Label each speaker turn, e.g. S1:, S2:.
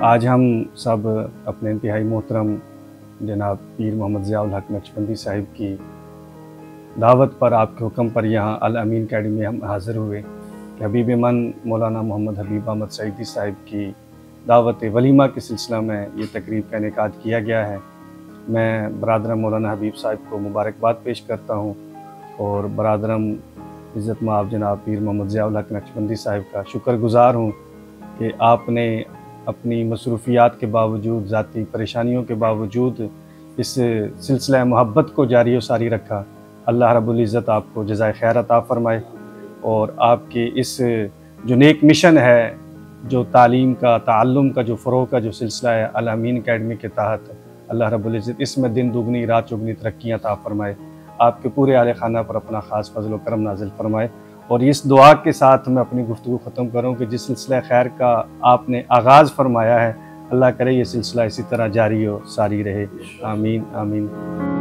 S1: आज हम सब अपने इंतहाई मोहतरम जनाब पीर मोहम्मद ज़ियाउल हक नक्शबंदी साहिब की दावत पर, आपके हुक्म पर यहाँ अल अमीन अकेडमी में हम हाज़िर हुए कि हबीब मन मौलाना मोहम्मद हबीब अहमद सईदी साहिब की दावत वलीमा के सिलसिला में ये तकरीब का इनेकाद किया गया है। मैं बरादरम मौलाना हबीब साहिब को मुबारकबाद पेश करता हूँ और बरादरम इज़्ज़त माब जनाब पीर मोहम्मद ज़ियाउल हक नक्शबंदी साहिब का शुक्रगुज़ार हूँ कि आपने अपनी मसरूफ़ियात के बावजूद, ज़ाती परेशानियों के बावजूद इस सिलसिला मोहब्बत को जारी व सारी रखा। अल्लाह रब्बुल इज़्ज़त आपको जज़ाए खैर अता फ़रमाए और आपके इस जो नेक मिशन है, जो तालीम का, ताल्लुम का, जो फ़रोग़ का जो सिलसिला है अल अमीन अकेडमी के तहत, अल्लाह रब्बुल इज़्ज़त इसमें दिन दुगनी रात चौगनी तरक्कियाँ अता फ़रमाए। आपके पूरे आले खाना पर अपना ख़ास फ़ज़ल व करम नाज़िल फ़रमाए। और इस दुआ के साथ मैं अपनी गुफ्तगू ख़त्म करूँ कि जिस सिलसिला खैर का आपने आगाज़ फ़रमाया है, अल्लाह करे ये सिलसिला इसी तरह जारी और सारी रहे। आमीन आमीन।